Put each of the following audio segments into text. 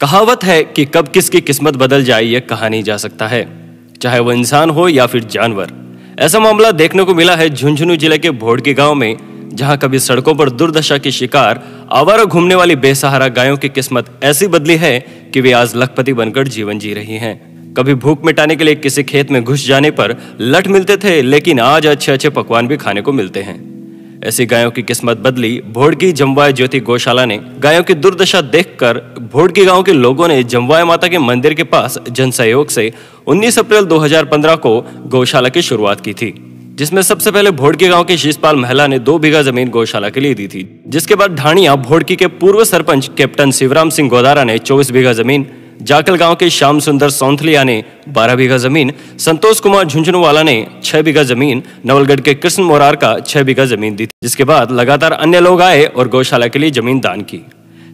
कहावत है कि कब किसकी किस्मत बदल जाए ये कहा नहीं जा सकता है, चाहे वो इंसान हो या फिर जानवर। ऐसा मामला देखने को मिला है झुंझुनू जिले के भोड़की गांव में, जहां कभी सड़कों पर दुर्दशा की शिकार आवारा घूमने वाली बेसहारा गायों की किस्मत ऐसी बदली है कि वे आज लखपति बनकर जीवन जी रही हैं। कभी भूख मिटाने के लिए किसी खेत में घुस जाने पर लठ मिलते थे, लेकिन आज अच्छे अच्छे पकवान भी खाने को मिलते हैं। ऐसी गायों की किस्मत बदली भोड़की जमवाय ज्योति गौशाला ने। गायों की दुर्दशा देखकर भोड़की गांव के लोगों ने जमवाय माता के मंदिर के पास जन सहयोग से 19 अप्रैल 2015 को गौशाला की शुरुआत की थी, जिसमें सबसे पहले भोड़की गांव की शीशपाल महिला ने 2 बीघा जमीन गौशाला के लिए दी थी। जिसके बाद ढाणिया भोड़की के पूर्व सरपंच कैप्टन शिवराम सिंह गोदारा ने 24 बीघा जमीन, जाकल गांव के श्याम सुंदर सौंथलिया ने 12 बीघा जमीन, संतोष कुमार झुंझुनूवाला ने 6 बीघा जमीन, नवलगढ़ के कृष्ण मोरार का 6 बीघा जमीन दी थी। जिसके बाद लगातार अन्य लोग आए और गौशाला के लिए जमीन दान की।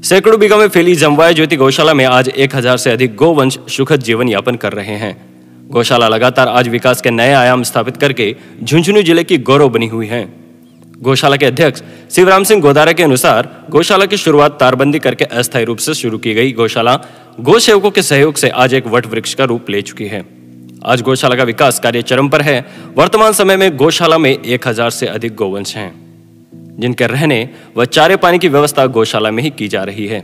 सैकड़ों बीघा में फैली जमवाय ज्योति गौशाला में आज 1000 से अधिक गोवंश सुखद जीवन यापन कर रहे हैं। गौशाला लगातार आज विकास के नए आयाम स्थापित करके झुंझुनू जिले की गौरव बनी हुई है। गौशाला के अध्यक्ष शिवराम सिंह गोदारा के अनुसार गौशाला की शुरुआत तारबंदी करके अस्थायी रूप से शुरू की गई गौशाला गौ सेवकों के सहयोग से आज एक वट वृक्ष का रूप ले चुकी है। आज गौशाला का विकास कार्य चरम पर है। वर्तमान समय में गौशाला में 1000 से अधिक गोवंश हैं, जिनके रहने व चारे पानी की व्यवस्था गौशाला में ही की जा रही है।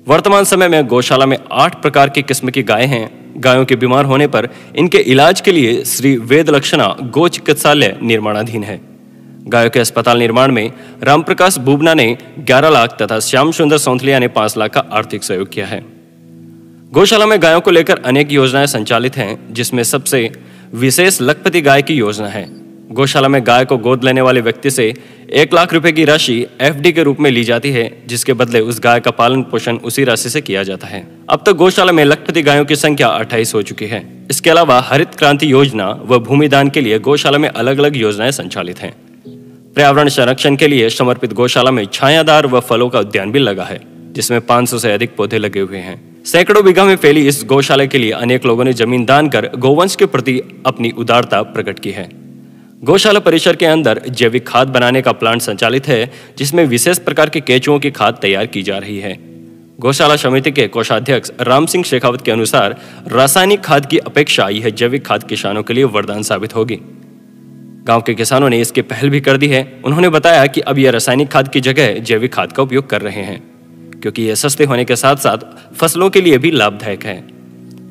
वर्तमान समय में गौशाला में 8 प्रकार की किस्म की गायें हैं। गायों के बीमार होने पर इनके इलाज के लिए श्री वेद लक्षणा गौ चिकित्सालय निर्माणाधीन है। गायों के अस्पताल निर्माण में रामप्रकाश बुबना ने 11 लाख तथा श्याम सुंदर सौंथलिया ने 5 लाख का आर्थिक सहयोग किया है। गौशाला में गायों को लेकर अनेक योजनाएं संचालित हैं, जिसमें सबसे विशेष लखपति गाय की योजना है। गौशाला में गाय को गोद लेने वाले व्यक्ति से 1 लाख रुपए की राशि एफडी के रूप में ली जाती है, जिसके बदले उस गाय का पालन पोषण उसी राशि से किया जाता है। अब तक गौशाला में लखपति गायों की संख्या 28 हो चुकी है। इसके अलावा हरित क्रांति योजना व भूमि दान के लिए गौशाला में अलग अलग योजनाएं संचालित हैं। पर्यावरण संरक्षण के लिए समर्पित गौशाला में छायादार व फलों का उद्यान भी लगा है, जिसमें 500 से अधिक पौधे लगे हुए हैं। सैकड़ों बीघा में फैली इस गौशाला के लिए अनेक लोगों ने जमीन दान कर गौवंश के प्रति अपनी उदारता प्रकट की है। गौशाला परिसर के अंदर जैविक खाद बनाने का प्लांट संचालित है, जिसमें विशेष प्रकार के केंचुओं की खाद तैयार की जा रही है। गौशाला समिति के कोषाध्यक्ष राम सिंह शेखावत के अनुसार रासायनिक खाद की अपेक्षा यह जैविक खाद किसानों के लिए वरदान साबित होगी। गांव के किसानों ने इसकी पहल भी कर दी है। उन्होंने बताया कि अब यह रासायनिक खाद की जगह जैविक खाद का उपयोग कर रहे हैं, क्योंकि यह सस्ते होने के साथ साथ फसलों के लिए भी लाभदायक है।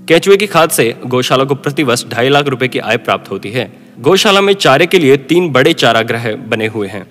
केंचुए की खाद से गौशाला को प्रतिवर्ष 2.5 लाख रुपए की आय प्राप्त होती है। गौशाला में चारे के लिए 3 बड़े चारागृह बने हुए हैं।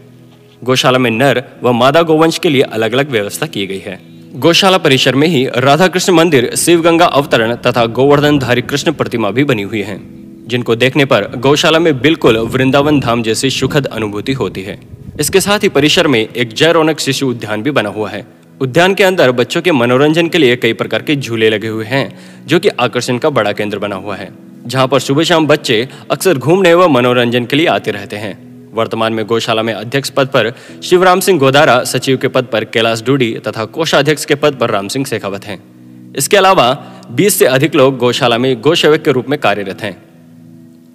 गौशाला में नर व मादा गोवंश के लिए अलग अलग व्यवस्था की गई है। गौशाला परिसर में ही राधा कृष्ण मंदिर, शिव गंगा अवतरण तथा गोवर्धनधारी कृष्ण प्रतिमा भी बनी हुई है, जिनको देखने पर गौशाला में बिल्कुल वृंदावन धाम जैसी सुखद अनुभूति होती है। इसके साथ ही परिसर में एक जय रौनक शिशु उद्यान भी बना हुआ है। उद्यान के अंदर बच्चों के मनोरंजन के लिए कई प्रकार के झूले लगे हुए हैं, जो कि आकर्षण का बड़ा केंद्र बना हुआ है, जहां पर सुबह शाम बच्चे अक्सर घूमने व मनोरंजन के लिए आते रहते हैं। वर्तमान में गौशाला में अध्यक्ष पद पर शिवराम सिंह गोदारा, सचिव के पद पर कैलाश डूडी तथा कोषाध्यक्ष के पद पर राम सिंह शेखावत हैं। इसके अलावा 20 से अधिक लोग गौशाला में गौ सेवक के रूप में कार्यरत हैं।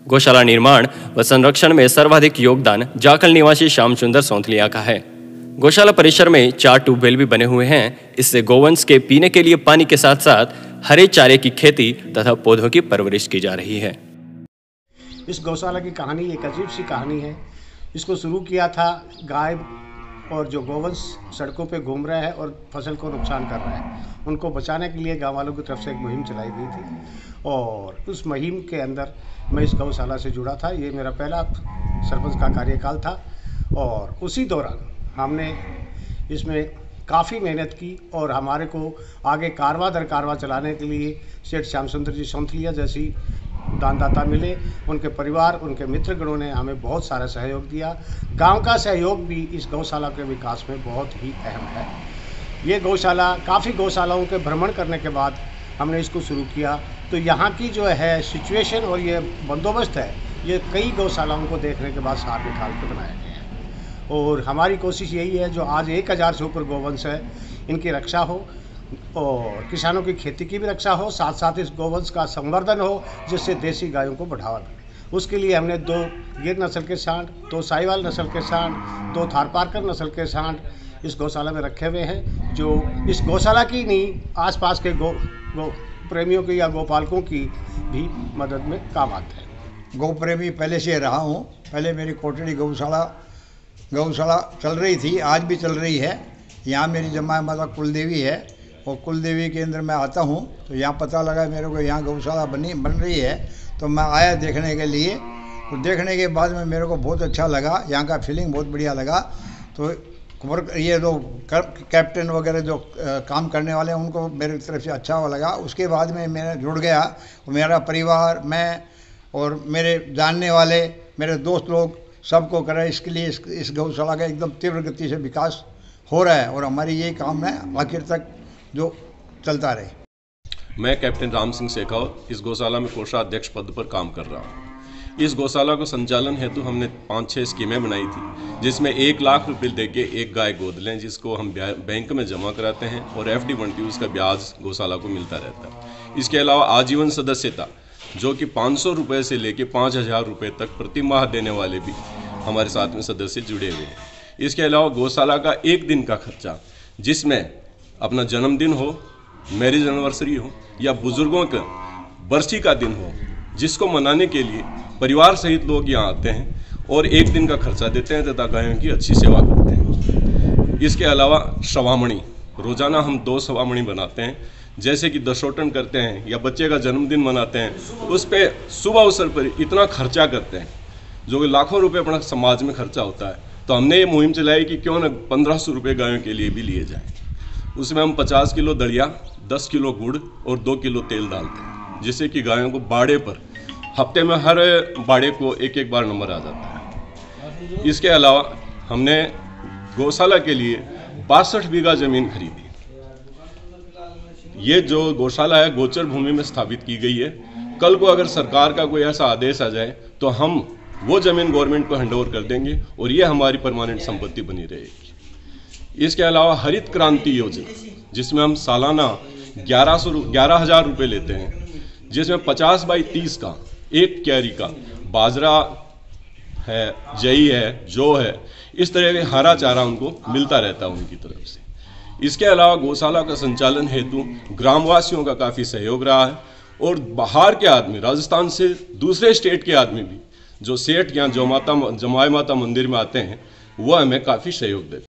गौशाला निर्माण व संरक्षण में सर्वाधिक योगदान जाकल निवासी श्याम सुंदर सौंथलिया का है। गौशाला परिसर में 4 ट्यूबवेल भी बने हुए हैं। इससे गोवंश के पीने के लिए पानी के साथ साथ हरे चारे की खेती तथा पौधों की परवरिश की जा रही है। इस गौशाला की कहानी एक अजीब सी कहानी है। इसको शुरू किया था गाय और जो गोवंश सड़कों पे घूम रहा है और फसल को नुकसान कर रहा है, उनको बचाने के लिए गाँव वालों की तरफ से एक मुहिम चलाई गई थी और उस मुहिम के अंदर मैं इस गौशाला से जुड़ा था। ये मेरा पहला सरपंच का कार्यकाल था और उसी दौरान हमने इसमें काफ़ी मेहनत की और हमारे को आगे कारवा दर कारवा चलाने के लिए सेठ श्याम सुंदर जी सौंथलिया जैसी दानदाता मिले। उनके परिवार, उनके मित्रगणों ने हमें बहुत सारा सहयोग दिया। गांव का सहयोग भी इस गौशाला के विकास में बहुत ही अहम है। ये गौशाला काफ़ी गौशालाओं के भ्रमण करने के बाद हमने इसको शुरू किया, तो यहाँ की जो है सिचुएशन और ये बंदोबस्त है, ये कई गौशालाओं को देखने के बाद साथ निकाल के बनाया गया है। और हमारी कोशिश यही है, जो आज 1000 से ऊपर गोवंश है, इनकी रक्षा हो और किसानों की खेती की भी रक्षा हो, साथ साथ इस गोवंश का संवर्धन हो, जिससे देसी गायों को बढ़ावा मिले। उसके लिए हमने 2 गिर नस्ल के सांड, 2 साहिवाल नस्ल के सांड, 2 थारपारकर नस्ल के सांड, इस गौशाला में रखे हुए हैं, जो इस गौशाला की नहीं आसपास के गौ प्रेमियों की या गौपालकों की भी मदद में काम आते हैं। गौ प्रेमी पहले से रहा हूँ। पहले मेरी कोटड़ी गौशाला चल रही थी, आज भी चल रही है। यहाँ मेरी जमाई माता कुलदेवी है और कुलदेवी के अंदर मैं आता हूँ, तो यहाँ पता लगा मेरे को यहाँ गौशाला बन रही है, तो मैं आया देखने के लिए। तो देखने के बाद में मेरे को बहुत अच्छा लगा, यहाँ का फीलिंग बहुत बढ़िया लगा। तो ये जो कैप्टन वगैरह जो काम करने वाले हैं उनको मेरी तरफ से अच्छा लगा। उसके बाद में मैं जुड़ गया, मेरा परिवार, मैं और मेरे जानने वाले मेरे दोस्त लोग सबको करा। इसके लिए इस गौशाला का एकदम तीव्र गति से विकास हो रहा है और हमारी यही काम है आखिर तक जो चलता रहे। मैं कैप्टन राम सिंह शेखावत इस गौशाला में कोषाध्यक्ष पद पर काम कर रहा हूँ। इस गौशाला को संचालन हेतु हमने 5-6 स्कीमें बनाई थी, जिसमें 1 लाख रुपए देके एक गाय गोद लें, जिसको हम बैंक में जमा कराते हैं और FD बनती है, उसका ब्याज गौशाला को मिलता रहता है। इसके अलावा आजीवन सदस्यता जो कि 500 रुपये से लेके 5000 रुपये तक प्रति माह देने वाले भी हमारे साथ में सदस्य जुड़े हुए हैं। इसके अलावा गौशाला का 1 दिन का खर्चा, जिसमें अपना जन्मदिन हो, मैरिज एनिवर्सरी हो या बुजुर्गों का बरसी का दिन हो, जिसको मनाने के लिए परिवार सहित लोग यहाँ आते हैं और 1 दिन का खर्चा देते हैं तथा गायों की अच्छी सेवा करते हैं। इसके अलावा सवामणी, रोजाना हम 2 सवामणी बनाते हैं, जैसे कि दशोटन करते हैं या बच्चे का जन्मदिन मनाते हैं, उस पर शुभ अवसर पर इतना खर्चा करते हैं जो कि लाखों रुपए अपना समाज में खर्चा होता है। तो हमने ये मुहिम चलाई कि क्यों न 1500 रुपये गायों के लिए भी लिए जाएँ। उसमें हम 50 किलो दलिया, 10 किलो गुड़ और 2 किलो तेल डालते हैं, जिससे कि गायों को बाड़े पर हफ्ते में हर बाड़े को 1-1 बार नंबर आ जाता है। इसके अलावा हमने गौशाला के लिए 62 बीघा जमीन खरीदी। ये जो गौशाला है गोचर भूमि में स्थापित की गई है। कल को अगर सरकार का कोई ऐसा आदेश आ जाए तो हम वो जमीन गवर्नमेंट को हैंडओवर कर देंगे और ये हमारी परमानेंट संपत्ति बनी रहेगी। इसके अलावा हरित क्रांति योजना, जिसमें हम सालाना 11,000 रुपये लेते हैं, जिसमें 50 बाई 30 का 1 क्यारी का बाजरा है, जई है, जौ है, इस तरह के हरा चारा उनको मिलता रहता है उनकी तरफ से। इसके अलावा गौशाला का संचालन हेतु ग्रामवासियों का काफ़ी सहयोग रहा है और बाहर के आदमी, राजस्थान से दूसरे स्टेट के आदमी भी जो सेठ या जमाई माता मंदिर में आते हैं, वो हमें काफ़ी सहयोग देते हैं।